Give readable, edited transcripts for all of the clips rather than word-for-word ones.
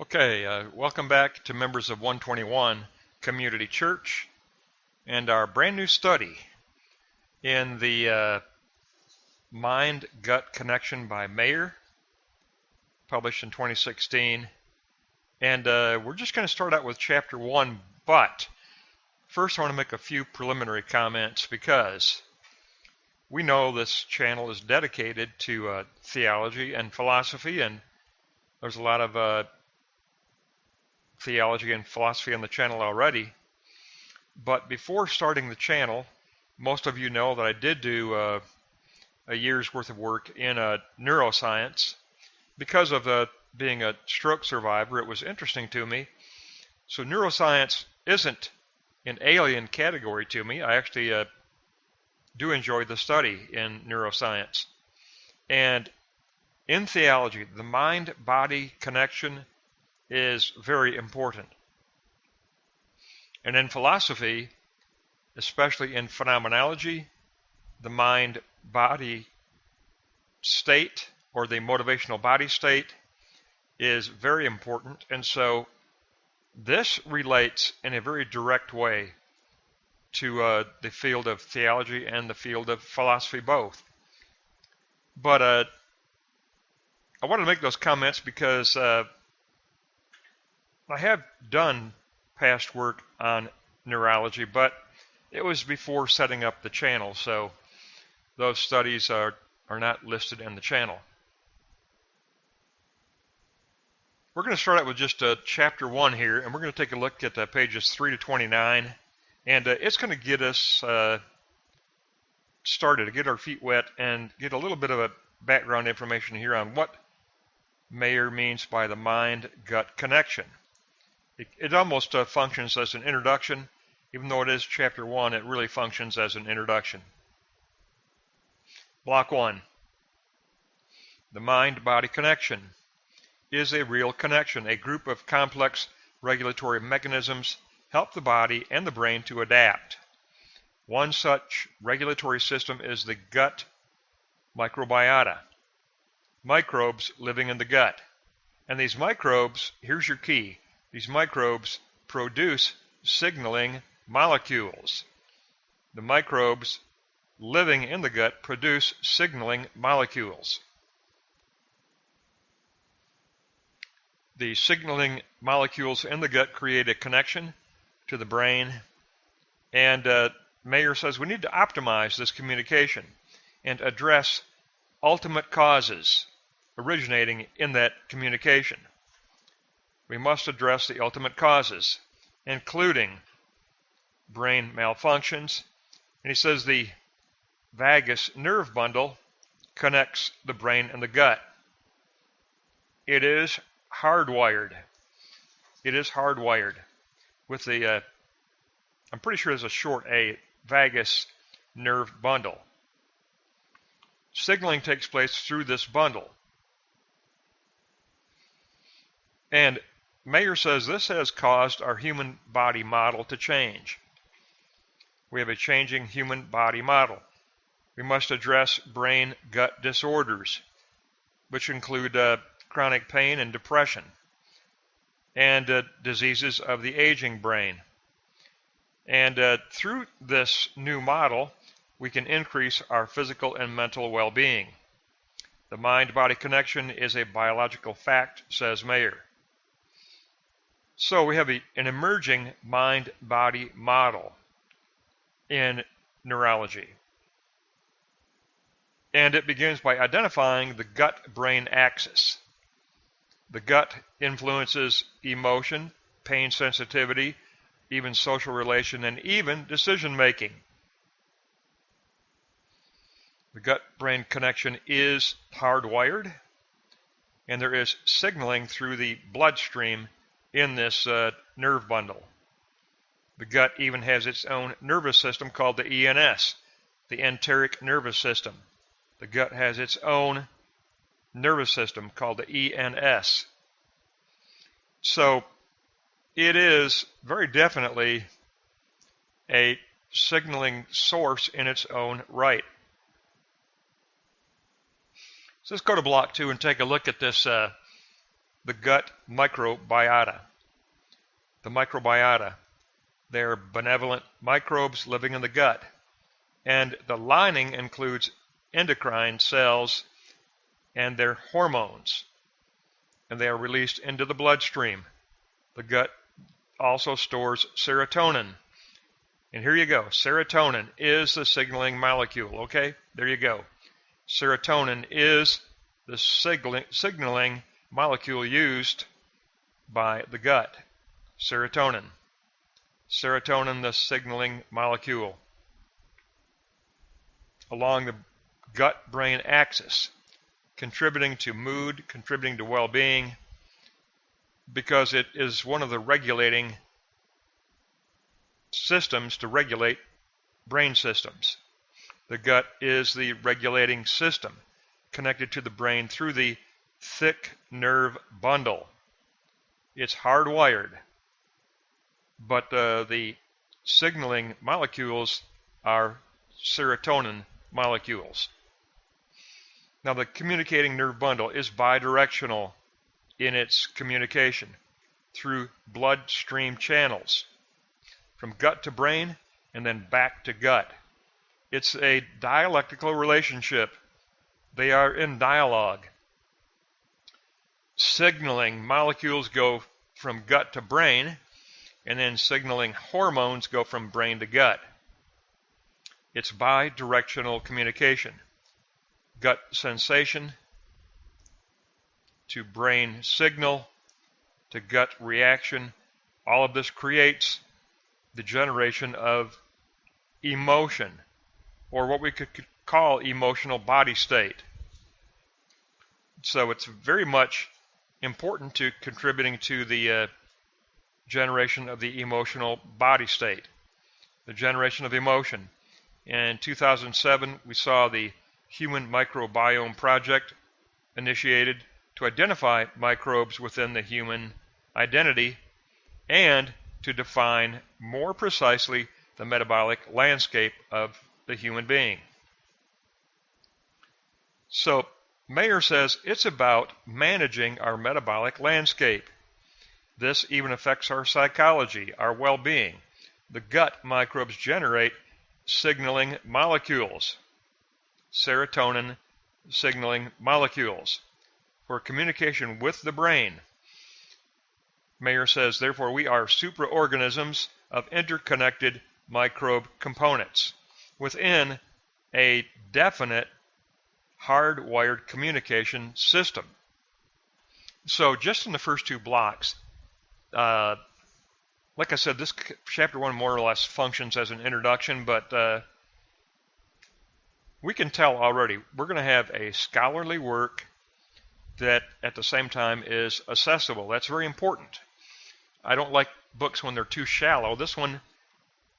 Okay, welcome back to members of 121 Community Church and our brand new study in the Mind-Gut Connection by Mayer, published in 2016. And we're just going to start out with Chapter 1, but first I want to make a few preliminary comments because we know this channel is dedicated to theology and philosophy, and there's a lot of theology and philosophy on the channel already. But before starting the channel, most of you know that I did do a year's worth of work in neuroscience. Because of being a stroke survivor, it was interesting to me. So neuroscience isn't an alien category to me. I actually do enjoy the study in neuroscience. And in theology, the mind-body connection is very important. And in philosophy, especially in phenomenology, the mind-body state, or the motivational body state, is very important. And so this relates in a very direct way to the field of theology and the field of philosophy both. But I wanted to make those comments because I have done past work on neurology, but it was before setting up the channel, so those studies are not listed in the channel. We're going to start out with just Chapter 1 here, and we're going to take a look at pages 3 to 29, and it's going to get us started, to get our feet wet, and get a little bit of a background information here on what Mayer means by the mind-gut connection. It almost functions as an introduction. Even though it is Chapter 1, it really functions as an introduction. Block 1. The mind-body connection is a real connection. A group of complex regulatory mechanisms help the body and the brain to adapt. One such regulatory system is the gut microbiota, microbes living in the gut. And these microbes, here's your key, these microbes produce signaling molecules. The microbes living in the gut produce signaling molecules. The signaling molecules in the gut create a connection to the brain, and Mayer says we need to optimize this communication and address ultimate causes originating in that communication. We must address the ultimate causes, including brain malfunctions. And he says the vagus nerve bundle connects the brain and the gut. It is hardwired. It is hardwired with the, I'm pretty sure there's a short A, vagus nerve bundle. Signaling takes place through this bundle. And Mayer says this has caused our human body model to change. We have a changing human body model. We must address brain-gut disorders, which include chronic pain and depression, and diseases of the aging brain. And through this new model, we can increase our physical and mental well-being. The mind-body connection is a biological fact, says Mayer. So we have an emerging mind-body model in neurology. And it begins by identifying the gut-brain axis. The gut influences emotion, pain sensitivity, even social relation, and even decision-making. The gut-brain connection is hardwired, and there is signaling through the bloodstream in this nerve bundle. The gut even has its own nervous system called the ENS, the enteric nervous system. The gut has its own nervous system called the ENS. So it is very definitely a signaling source in its own right. So let's go to block 2 and take a look at this the gut microbiota. The microbiota, they're benevolent microbes living in the gut. And the lining includes endocrine cells and their hormones, and they are released into the bloodstream. The gut also stores serotonin. And here you go. Serotonin is the signaling molecule. Okay, there you go. Serotonin is the signaling molecule used by the gut. Serotonin. Serotonin, the signaling molecule, along the gut-brain axis, contributing to mood, contributing to well-being, because it is one of the regulating systems to regulate brain systems. The gut is the regulating system connected to the brain through the thick nerve bundle. It's hardwired, but the signaling molecules are serotonin molecules. Now, the communicating nerve bundle is bidirectional in its communication through bloodstream channels, from gut to brain and then back to gut. It's a dialectical relationship. They are in dialogue. Signaling molecules go from gut to brain, and then signaling hormones go from brain to gut. It's bidirectional communication. Gut sensation to brain signal to gut reaction. All of this creates the generation of emotion, or what we could call emotional body state. So it's very much important to contributing to the generation of the emotional body state, the generation of emotion. In 2007, we saw the Human Microbiome Project initiated to identify microbes within the human identity and to define more precisely the metabolic landscape of the human being. So Mayer says it's about managing our metabolic landscape. This even affects our psychology, our well-being. The gut microbes generate signaling molecules, serotonin signaling molecules, for communication with the brain. Mayer says, therefore, we are supraorganisms of interconnected microbe components within a definite hardwired communication system. So just in the first two blocks, like I said, this chapter 1 more or less functions as an introduction, but we can tell already we're going to have a scholarly work that at the same time is accessible. That's very important. I don't like books when they're too shallow. This one,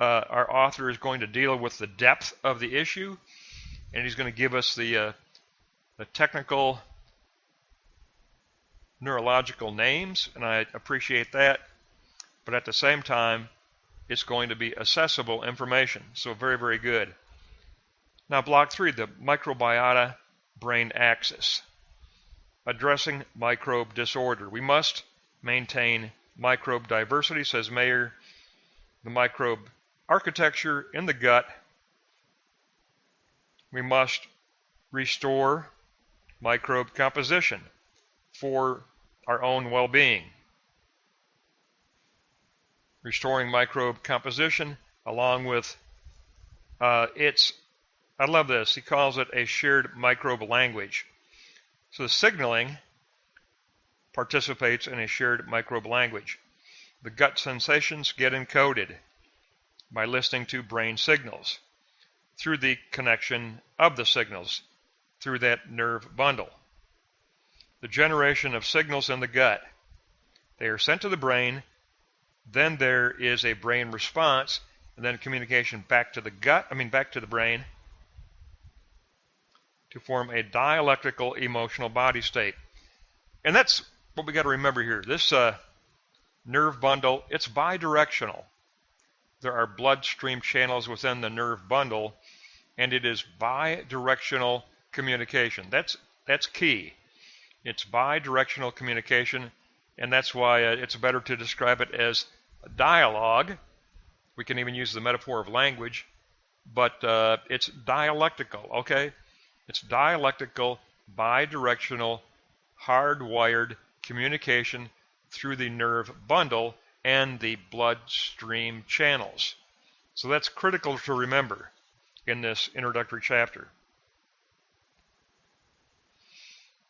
our author is going to deal with the depth of the issue, and he's going to give us the technical neurological names, and I appreciate that. But at the same time, it's going to be accessible information. So very, very good. Now, block 3, the microbiota brain axis. Addressing microbe disorder. We must maintain microbe diversity, says Mayer. The microbe architecture in the gut. We must restore microbe composition for our own well-being. Restoring microbe composition along with I love this, he calls it a shared microbe language. So the signaling participates in a shared microbe language. The gut sensations get encoded by listening to brain signals through the connection of the signals through that nerve bundle. The generation of signals in the gut. They are sent to the brain, then there is a brain response, and then communication back to the back to the brain to form a dialectical emotional body state. And that's what we got to remember here. This nerve bundle, it's bidirectional. There are bloodstream channels within the nerve bundle, and it is bidirectional communication. That's key. It's bidirectional communication, and that's why it's better to describe it as dialogue. We can even use the metaphor of language, but it's dialectical, okay? It's dialectical, bidirectional, hardwired communication through the nerve bundle and the bloodstream channels. So that's critical to remember in this introductory chapter.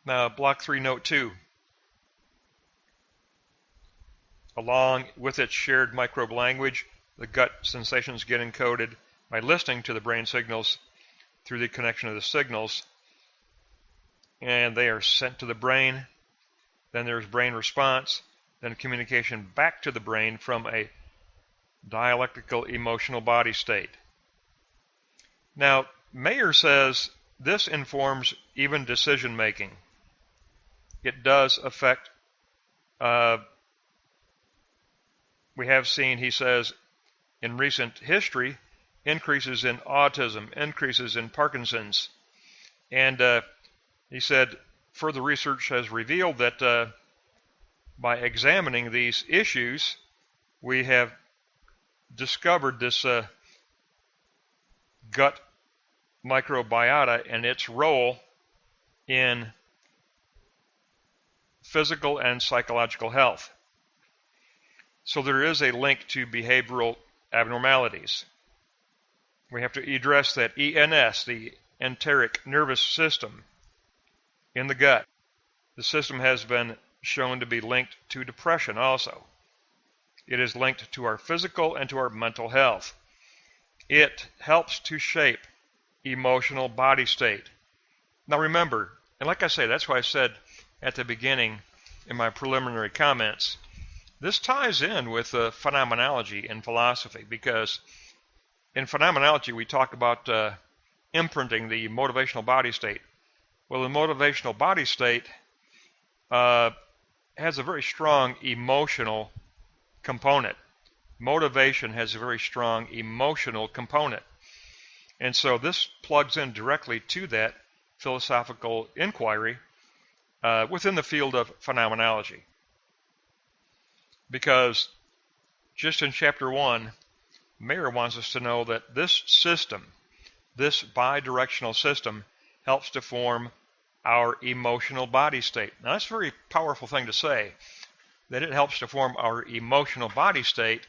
Now, Block 3, Note 2. Along with its shared microbe language, the gut sensations get encoded by listening to the brain signals through the connection of the signals, and they are sent to the brain. Then there's brain response, then communication back to the brain from a dialectical emotional body state. Now, Mayer says this informs even decision making. It does affect, we have seen, he says, in recent history, increases in autism, increases in Parkinson's. And he said further research has revealed that by examining these issues, we have discovered this gut microbiota and its role in physical and psychological health. So there is a link to behavioral abnormalities. We have to address that ENS, the enteric nervous system in the gut. The system has been shown to be linked to depression also. It is linked to our physical and to our mental health. It helps to shape emotional body state. Now remember, and like I say, that's why I said at the beginning in my preliminary comments, this ties in with phenomenology in philosophy, because in phenomenology we talk about imprinting the motivational body state. Well, the motivational body state has a very strong emotional component. Motivation has a very strong emotional component. And so this plugs in directly to that philosophical inquiry within the field of phenomenology. Because just in chapter 1, Mayer wants us to know that this system, this bidirectional system, helps to form our emotional body state. Now that's a very powerful thing to say, that it helps to form our emotional body state.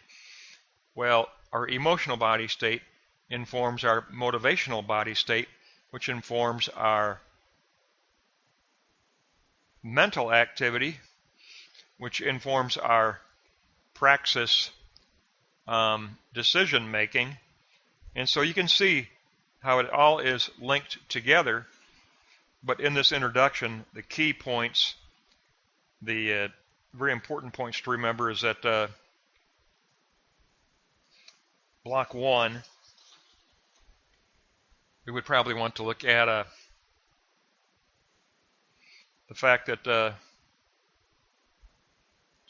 Well, our emotional body state informs our motivational body state, which informs our mental activity, which informs our praxis decision making. And so you can see how it all is linked together. But in this introduction, the key points, the very important points to remember is that Block 1, we would probably want to look at the fact that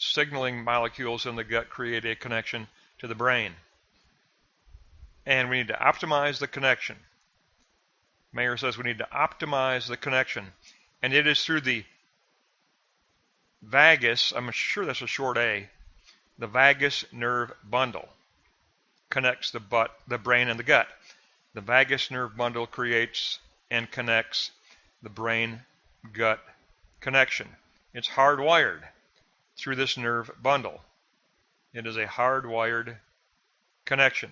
signaling molecules in the gut create a connection to the brain. And we need to optimize the connection. Mayer says we need to optimize the connection. And it is through the vagus, I'm sure that's a short A, the vagus nerve bundle connects the brain and the gut. The vagus nerve bundle creates and connects the brain-gut connection. It's hardwired through this nerve bundle. It is a hardwired connection.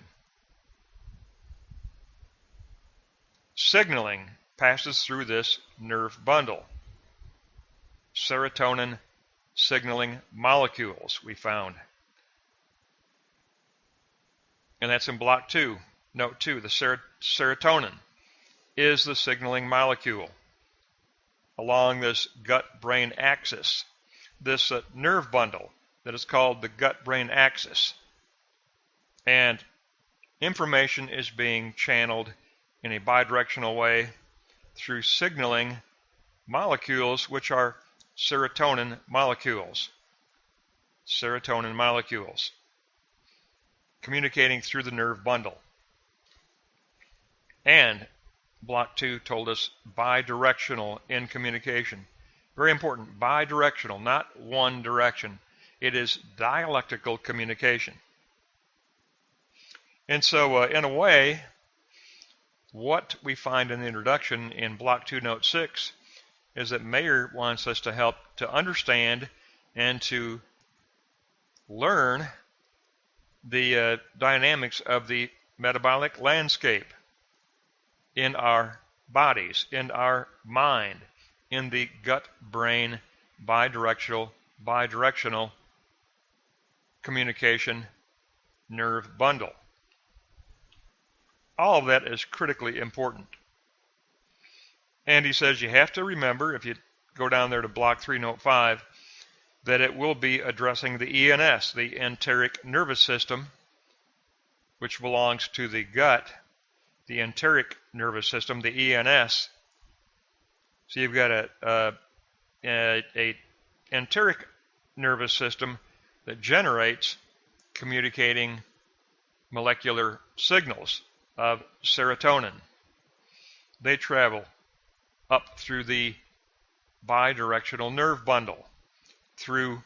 Signaling passes through this nerve bundle. Serotonin signaling molecules we found. And that's in Block 2. Note 2, the serotonin is the signaling molecule along this gut-brain axis. This nerve bundle that is called the gut-brain axis. And information is being channeled in a bidirectional way through signaling molecules, which are serotonin molecules. Serotonin molecules communicating through the nerve bundle. And Block 2 told us bidirectional in communication. Very important, bidirectional, not one direction. It is dialectical communication. And so, in a way, what we find in the introduction in Block 2, Note 6 is that Mayer wants us to help to understand and to learn the dynamics of the metabolic landscape in our bodies, in our mind, in the gut-brain bidirectional communication nerve bundle. All of that is critically important. And he says you have to remember, if you go down there to Block 3, Note 5, that it will be addressing the ENS, the enteric nervous system, which belongs to the gut, the enteric nervous system, the ENS. So you've got a enteric nervous system that generates communicating molecular signals of serotonin. They travel up through the bidirectional nerve bundle, through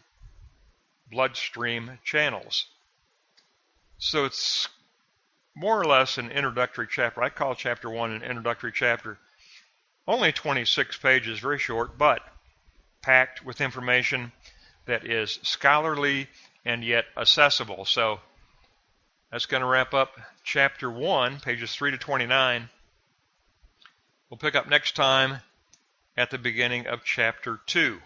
bloodstream channels. So it's more or less an introductory chapter. I call Chapter 1 an introductory chapter. Only 26 pages, very short, but packed with information that is scholarly and yet accessible. So that's going to wrap up Chapter 1, pages 3 to 29. We'll pick up next time at the beginning of Chapter 2.